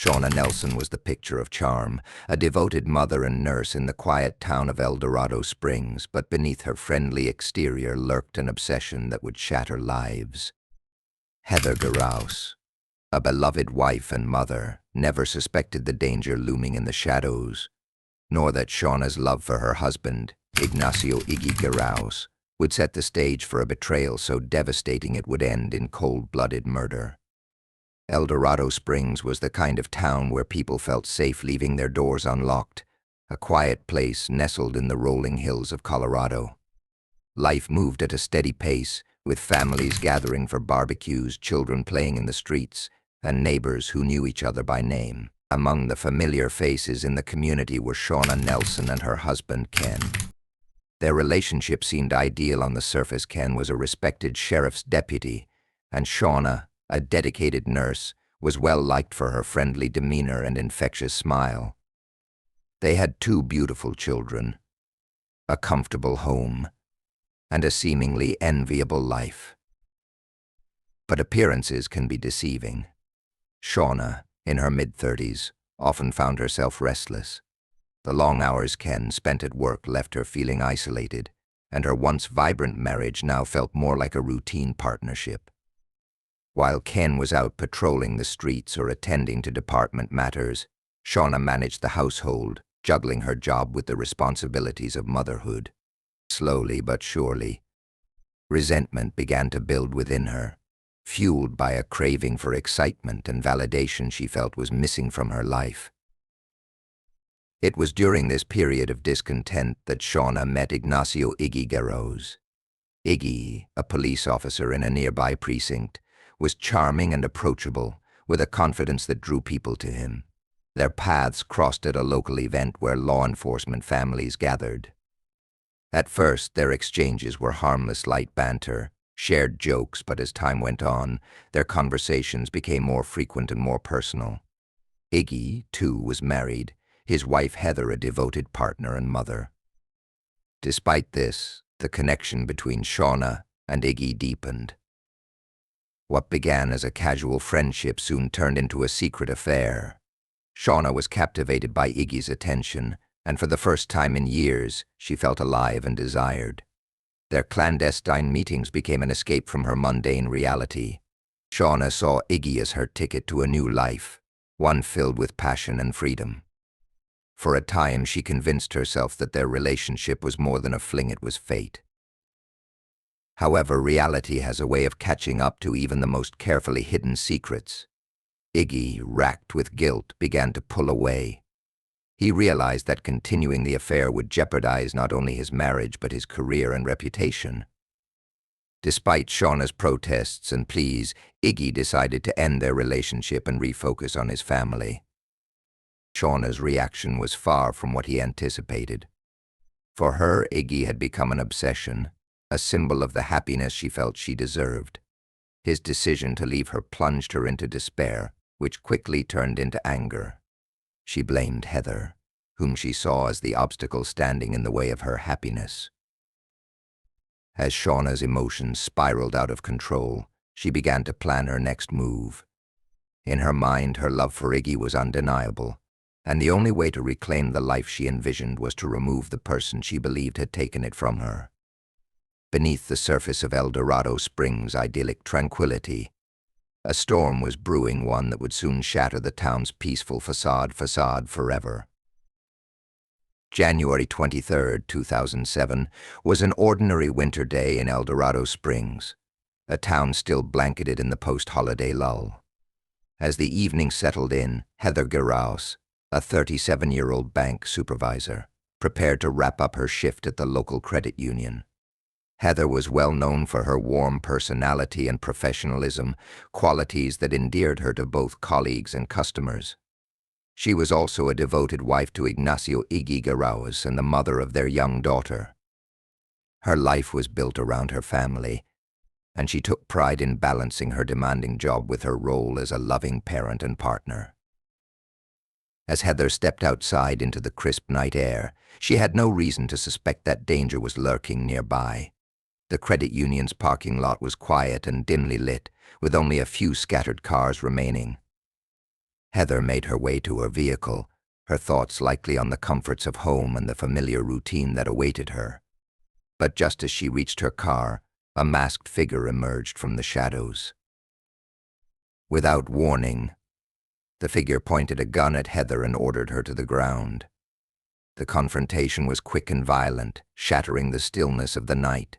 Shawna Nelson was the picture of charm, a devoted mother and nurse in the quiet town of El Dorado Springs, but beneath her friendly exterior lurked an obsession that would shatter lives. Heather Garraus, a beloved wife and mother, never suspected the danger looming in the shadows, nor that Shawna's love for her husband, Ignacio Iggy Garraus, would set the stage for a betrayal so devastating it would end in cold-blooded murder. El Dorado Springs was the kind of town where people felt safe leaving their doors unlocked, a quiet place nestled in the rolling hills of Colorado. Life moved at a steady pace, with families gathering for barbecues, children playing in the streets, and neighbors who knew each other by name. Among the familiar faces in the community were Shawna Nelson and her husband, Ken. Their relationship seemed ideal on the surface. Ken was a respected sheriff's deputy, and Shawna, a dedicated nurse, was well liked for her friendly demeanor and infectious smile. They had two beautiful children, a comfortable home, and a seemingly enviable life. But appearances can be deceiving. Shawna, in her mid-30s, often found herself restless. The long hours Ken spent at work left her feeling isolated, and her once vibrant marriage now felt more like a routine partnership. While Ken was out patrolling the streets or attending to department matters, Shawna managed the household, juggling her job with the responsibilities of motherhood. Slowly but surely, resentment began to build within her, fueled by a craving for excitement and validation she felt was missing from her life. It was during this period of discontent that Shawna met Ignacio Iggy Garraus. Iggy, a police officer in a nearby precinct, was charming and approachable, with a confidence that drew people to him. Their paths crossed at a local event where law enforcement families gathered. At first, their exchanges were harmless light banter, shared jokes, but as time went on, their conversations became more frequent and more personal. Iggy, too, was married, his wife Heather a devoted partner and mother. Despite this, the connection between Shawna and Iggy deepened. What began as a casual friendship soon turned into a secret affair. Shawna was captivated by Iggy's attention, and for the first time in years, she felt alive and desired. Their clandestine meetings became an escape from her mundane reality. Shawna saw Iggy as her ticket to a new life, one filled with passion and freedom. For a time, she convinced herself that their relationship was more than a fling, it was fate. However, reality has a way of catching up to even the most carefully hidden secrets. Iggy, racked with guilt, began to pull away. He realized that continuing the affair would jeopardize not only his marriage but his career and reputation. Despite Shawna's protests and pleas, Iggy decided to end their relationship and refocus on his family. Shawna's reaction was far from what he anticipated. For her, Iggy had become an obsession, a symbol of the happiness she felt she deserved. His decision to leave her plunged her into despair, which quickly turned into anger. She blamed Heather, whom she saw as the obstacle standing in the way of her happiness. As Shawna's emotions spiraled out of control, she began to plan her next move. In her mind, her love for Iggy was undeniable, and the only way to reclaim the life she envisioned was to remove the person she believed had taken it from her. Beneath the surface of El Dorado Springs' idyllic tranquility, a storm was brewing, one that would soon shatter the town's peaceful facade forever. January 23, 2007, was an ordinary winter day in El Dorado Springs, a town still blanketed in the post-holiday lull. As the evening settled in, Heather Garraus, a 37-year-old bank supervisor, prepared to wrap up her shift at the local credit union. Heather was well known for her warm personality and professionalism, qualities that endeared her to both colleagues and customers. She was also a devoted wife to Ignacio Iggy Garraus and the mother of their young daughter. Her life was built around her family, and she took pride in balancing her demanding job with her role as a loving parent and partner. As Heather stepped outside into the crisp night air, she had no reason to suspect that danger was lurking nearby. The credit union's parking lot was quiet and dimly lit, with only a few scattered cars remaining. Heather made her way to her vehicle, her thoughts likely on the comforts of home and the familiar routine that awaited her. But just as she reached her car, a masked figure emerged from the shadows. Without warning, the figure pointed a gun at Heather and ordered her to the ground. The confrontation was quick and violent, shattering the stillness of the night.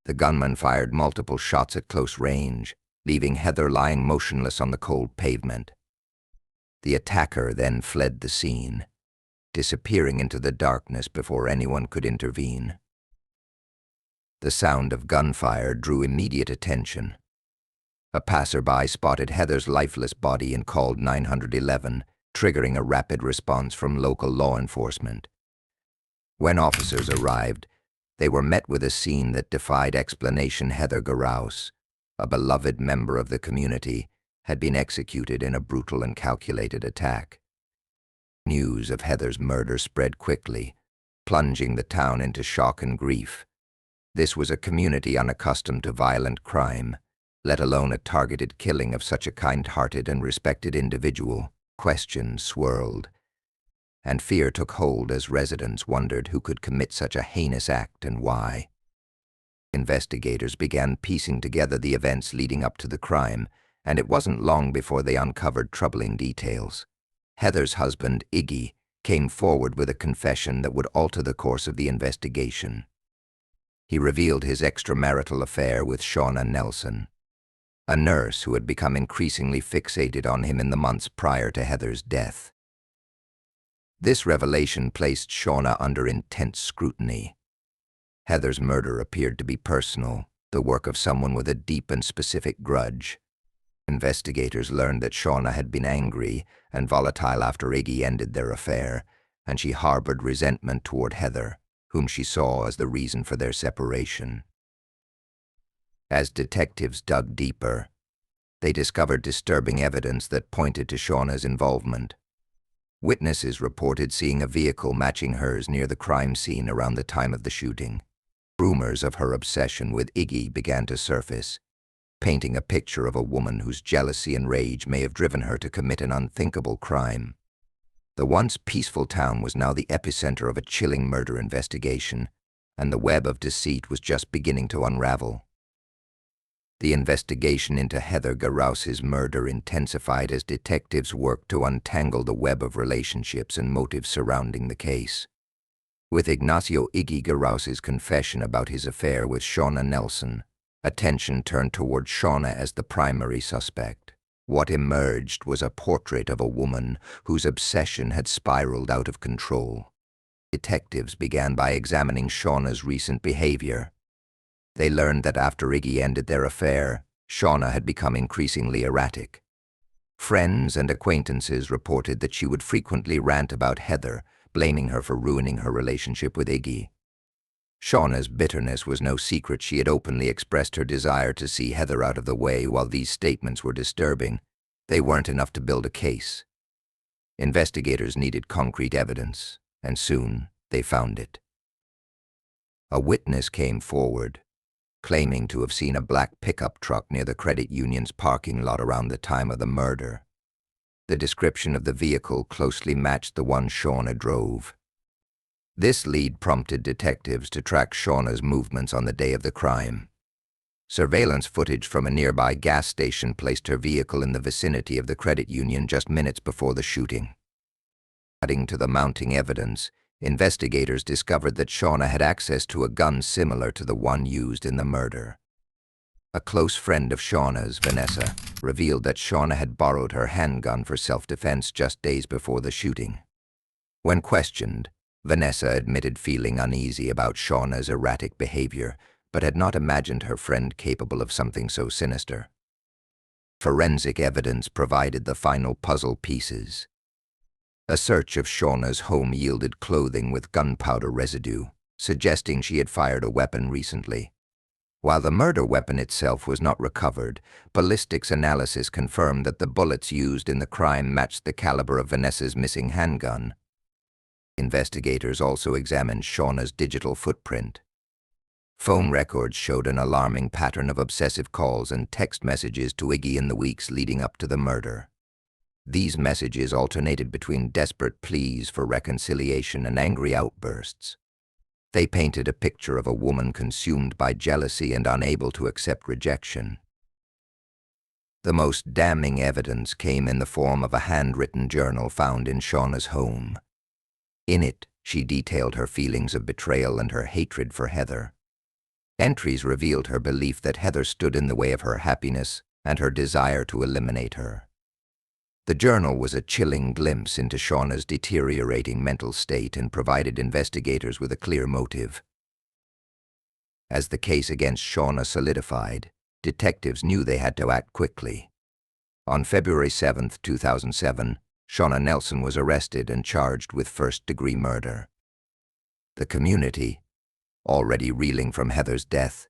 The gunman fired multiple shots at close range, leaving Heather lying motionless on the cold pavement. The attacker then fled the scene, disappearing into the darkness before anyone could intervene. The sound of gunfire drew immediate attention. A passerby spotted Heather's lifeless body and called 911, triggering a rapid response from local law enforcement. When officers arrived, they were met with a scene that defied explanation. Heather Garraus, a beloved member of the community, had been executed in a brutal and calculated attack. News of Heather's murder spread quickly, plunging the town into shock and grief. This was a community unaccustomed to violent crime, let alone a targeted killing of such a kind-hearted and respected individual. Questions swirled, and fear took hold as residents wondered who could commit such a heinous act and why. Investigators began piecing together the events leading up to the crime, and it wasn't long before they uncovered troubling details. Heather's husband, Iggy, came forward with a confession that would alter the course of the investigation. He revealed his extramarital affair with Shawna Nelson, a nurse who had become increasingly fixated on him in the months prior to Heather's death. This revelation placed Shawna under intense scrutiny. Heather's murder appeared to be personal, the work of someone with a deep and specific grudge. Investigators learned that Shawna had been angry and volatile after Iggy ended their affair, and she harbored resentment toward Heather, whom she saw as the reason for their separation. As detectives dug deeper, they discovered disturbing evidence that pointed to Shawna's involvement. Witnesses reported seeing a vehicle matching hers near the crime scene around the time of the shooting. Rumors of her obsession with Iggy began to surface, painting a picture of a woman whose jealousy and rage may have driven her to commit an unthinkable crime. The once peaceful town was now the epicenter of a chilling murder investigation, and the web of deceit was just beginning to unravel. The investigation into Heather Garraus's murder intensified as detectives worked to untangle the web of relationships and motives surrounding the case. With Ignacio Iggy Garraus's confession about his affair with Shawna Nelson, attention turned toward Shawna as the primary suspect. What emerged was a portrait of a woman whose obsession had spiraled out of control. Detectives began by examining Shawna's recent behavior. They learned that after Iggy ended their affair, Shawna had become increasingly erratic. Friends and acquaintances reported that she would frequently rant about Heather, blaming her for ruining her relationship with Iggy. Shawna's bitterness was no secret. She had openly expressed her desire to see Heather out of the way. While these statements were disturbing, they weren't enough to build a case. Investigators needed concrete evidence, and soon they found it. A witness came forward, claiming to have seen a black pickup truck near the credit union's parking lot around the time of the murder. The description of the vehicle closely matched the one Shawna drove. This lead prompted detectives to track Shawna's movements on the day of the crime. Surveillance footage from a nearby gas station placed her vehicle in the vicinity of the credit union just minutes before the shooting. Adding to the mounting evidence, investigators discovered that Shawna had access to a gun similar to the one used in the murder. A close friend of Shawna's, Vanessa, revealed that Shawna had borrowed her handgun for self-defense just days before the shooting. When questioned, Vanessa admitted feeling uneasy about Shawna's erratic behavior, but had not imagined her friend capable of something so sinister. Forensic evidence provided the final puzzle pieces. A search of Shawna's home yielded clothing with gunpowder residue, suggesting she had fired a weapon recently. While the murder weapon itself was not recovered, ballistics analysis confirmed that the bullets used in the crime matched the caliber of Vanessa's missing handgun. Investigators also examined Shawna's digital footprint. Phone records showed an alarming pattern of obsessive calls and text messages to Iggy in the weeks leading up to the murder. These messages alternated between desperate pleas for reconciliation and angry outbursts. They painted a picture of a woman consumed by jealousy and unable to accept rejection. The most damning evidence came in the form of a handwritten journal found in Shawna's home. In it, she detailed her feelings of betrayal and her hatred for Heather. Entries revealed her belief that Heather stood in the way of her happiness and her desire to eliminate her. The journal was a chilling glimpse into Shawna's deteriorating mental state and provided investigators with a clear motive. As the case against Shawna solidified, detectives knew they had to act quickly. On February 7, 2007, Shawna Nelson was arrested and charged with first-degree murder. The community, already reeling from Heather's death,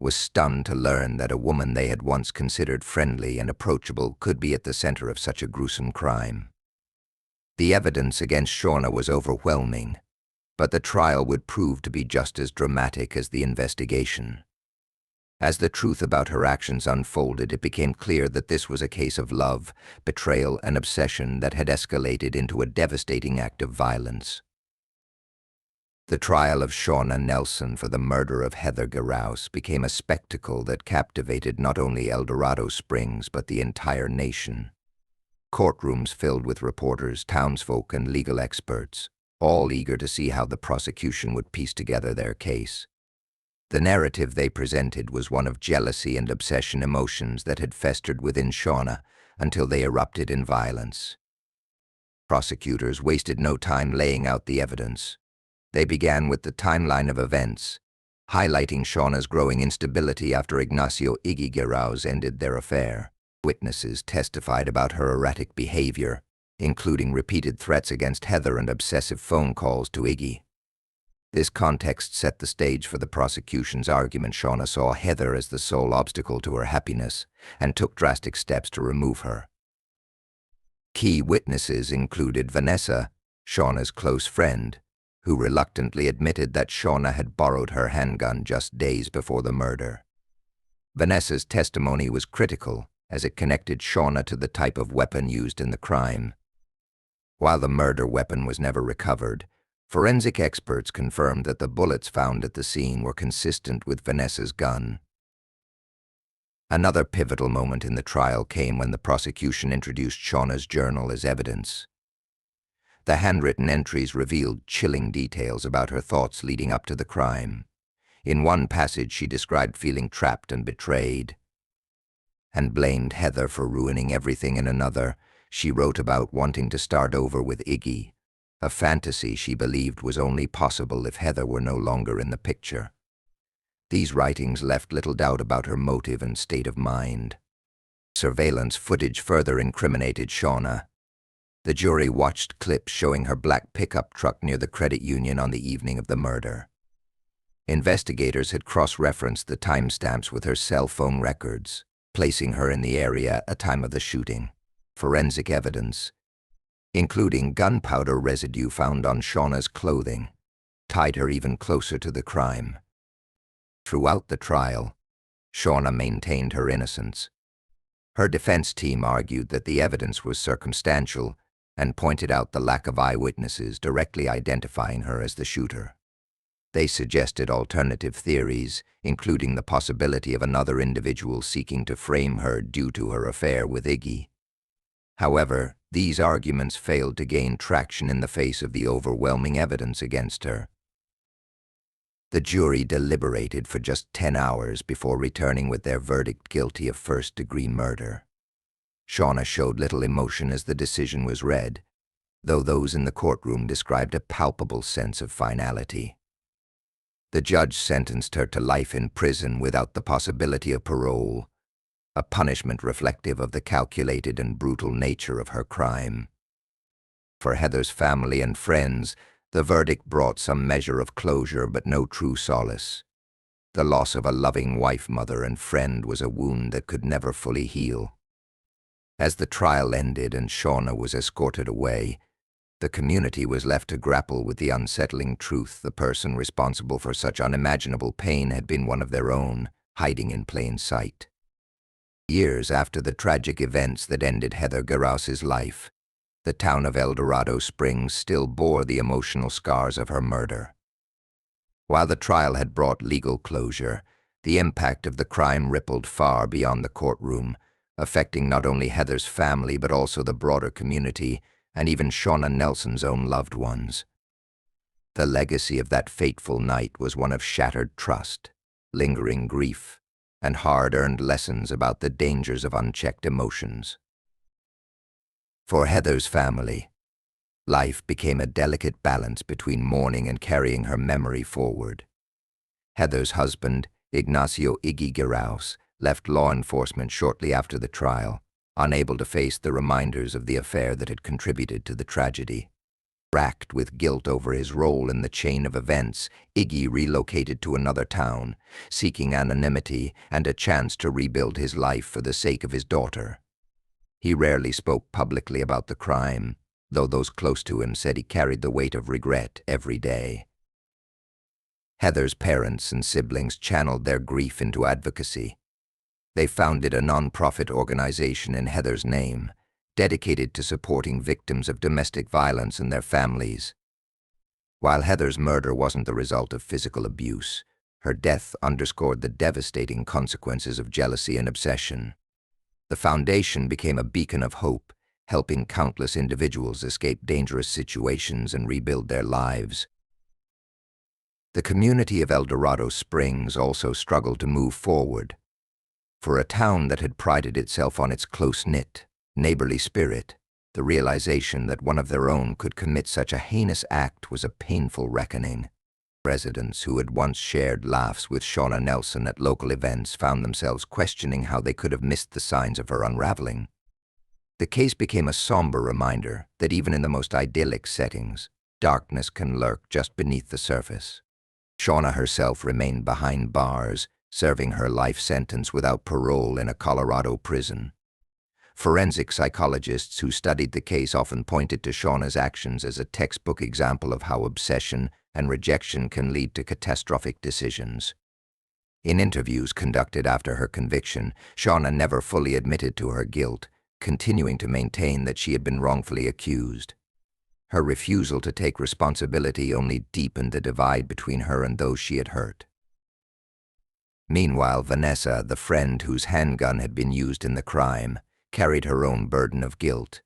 was stunned to learn that a woman they had once considered friendly and approachable could be at the center of such a gruesome crime. The evidence against Shawna was overwhelming, but the trial would prove to be just as dramatic as the investigation. As the truth about her actions unfolded, it became clear that this was a case of love, betrayal, and obsession that had escalated into a devastating act of violence. The trial of Shawna Nelson for the murder of Heather Garraus became a spectacle that captivated not only El Dorado Springs but the entire nation. Courtrooms filled with reporters, townsfolk, and legal experts, all eager to see how the prosecution would piece together their case. The narrative they presented was one of jealousy and obsession, emotions that had festered within Shawna until they erupted in violence. Prosecutors wasted no time laying out the evidence. They began with the timeline of events, highlighting Shawna's growing instability after Ignacio Iggy Garraus ended their affair. Witnesses testified about her erratic behavior, including repeated threats against Heather and obsessive phone calls to Iggy. This context set the stage for the prosecution's argument. Shawna saw Heather as the sole obstacle to her happiness and took drastic steps to remove her. Key witnesses included Vanessa, Shawna's close friend, who reluctantly admitted that Shawna had borrowed her handgun just days before the murder. Vanessa's testimony was critical as it connected Shawna to the type of weapon used in the crime. While the murder weapon was never recovered, forensic experts confirmed that the bullets found at the scene were consistent with Vanessa's gun. Another pivotal moment in the trial came when the prosecution introduced Shawna's journal as evidence. The handwritten entries revealed chilling details about her thoughts leading up to the crime. In one passage, she described feeling trapped and betrayed, and blamed Heather for ruining everything. In another, she wrote about wanting to start over with Iggy, a fantasy she believed was only possible if Heather were no longer in the picture. These writings left little doubt about her motive and state of mind. Surveillance footage further incriminated Shawna. The jury watched clips showing her black pickup truck near the credit union on the evening of the murder. Investigators had cross-referenced the timestamps with her cell phone records, placing her in the area at the time of the shooting. Forensic evidence, including gunpowder residue found on Shawna's clothing, tied her even closer to the crime. Throughout the trial, Shawna maintained her innocence. Her defense team argued that the evidence was circumstantial and pointed out the lack of eyewitnesses directly identifying her as the shooter. They suggested alternative theories, including the possibility of another individual seeking to frame her due to her affair with Iggy. However, these arguments failed to gain traction in the face of the overwhelming evidence against her. The jury deliberated for just 10 hours before returning with their verdict guilty of first-degree murder. Shawna showed little emotion as the decision was read, though those in the courtroom described a palpable sense of finality. The judge sentenced her to life in prison without the possibility of parole, a punishment reflective of the calculated and brutal nature of her crime. For Heather's family and friends, the verdict brought some measure of closure but no true solace. The loss of a loving wife, mother, and friend was a wound that could never fully heal. As the trial ended and Shawna was escorted away, the community was left to grapple with the unsettling truth: the person responsible for such unimaginable pain had been one of their own, hiding in plain sight. Years after the tragic events that ended Heather Garraus's life, the town of El Dorado Springs still bore the emotional scars of her murder. While the trial had brought legal closure, the impact of the crime rippled far beyond the courtroom, affecting not only Heather's family but also the broader community and even Shawna Nelson's own loved ones. The legacy of that fateful night was one of shattered trust, lingering grief, and hard-earned lessons about the dangers of unchecked emotions. For Heather's family, life became a delicate balance between mourning and carrying her memory forward. Heather's husband, Ignacio Iggy Garraus, left law enforcement shortly after the trial, unable to face the reminders of the affair that had contributed to the tragedy. Racked with guilt over his role in the chain of events, Iggy relocated to another town, seeking anonymity and a chance to rebuild his life for the sake of his daughter. He rarely spoke publicly about the crime, though those close to him said he carried the weight of regret every day. Heather's parents and siblings channeled their grief into advocacy. They founded a non-profit organization in Heather's name, dedicated to supporting victims of domestic violence and their families. While Heather's murder wasn't the result of physical abuse, her death underscored the devastating consequences of jealousy and obsession. The foundation became a beacon of hope, helping countless individuals escape dangerous situations and rebuild their lives. The community of El Dorado Springs also struggled to move forward. For a town that had prided itself on its close-knit, neighborly spirit, the realization that one of their own could commit such a heinous act was a painful reckoning. Residents who had once shared laughs with Shawna Nelson at local events found themselves questioning how they could have missed the signs of her unraveling. The case became a somber reminder that even in the most idyllic settings, darkness can lurk just beneath the surface. Shawna herself remained behind bars, serving her life sentence without parole in a Colorado prison. Forensic psychologists who studied the case often pointed to Shawna's actions as a textbook example of how obsession and rejection can lead to catastrophic decisions. In interviews conducted after her conviction, Shawna never fully admitted to her guilt, continuing to maintain that she had been wrongfully accused. Her refusal to take responsibility only deepened the divide between her and those she had hurt. Meanwhile, Vanessa, the friend whose handgun had been used in the crime, carried her own burden of guilt.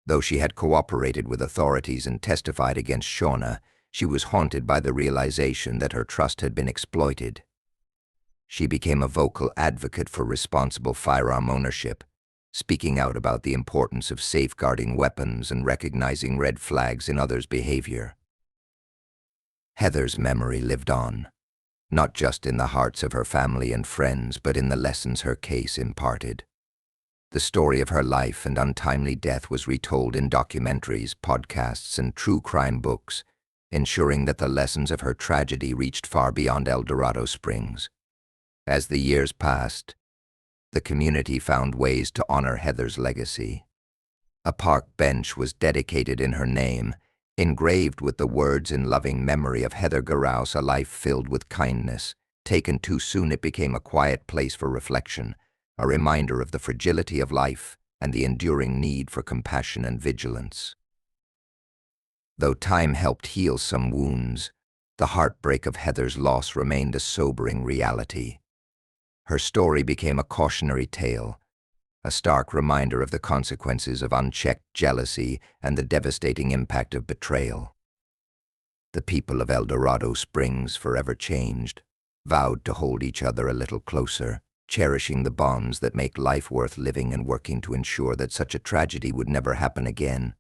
Though she had cooperated with authorities and testified against Shawna, she was haunted by the realization that her trust had been exploited. She became a vocal advocate for responsible firearm ownership, speaking out about the importance of safeguarding weapons and recognizing red flags in others' behavior. Heather's memory lived on, not just in the hearts of her family and friends, but in the lessons her case imparted. The story of her life and untimely death was retold in documentaries, podcasts, and true crime books, ensuring that the lessons of her tragedy reached far beyond El Dorado Springs. As the years passed, the community found ways to honor Heather's legacy. A park bench was dedicated in her name, engraved with the words in loving memory of Heather Garraus, a life filled with kindness. Taken too soon, it became a quiet place for reflection, a reminder of the fragility of life and the enduring need for compassion and vigilance. Though time helped heal some wounds, the heartbreak of Heather's loss remained a sobering reality. Her story became a cautionary tale, a stark reminder of the consequences of unchecked jealousy and the devastating impact of betrayal. The people of El Dorado Springs, forever changed, vowed to hold each other a little closer, cherishing the bonds that make life worth living and working to ensure that such a tragedy would never happen again.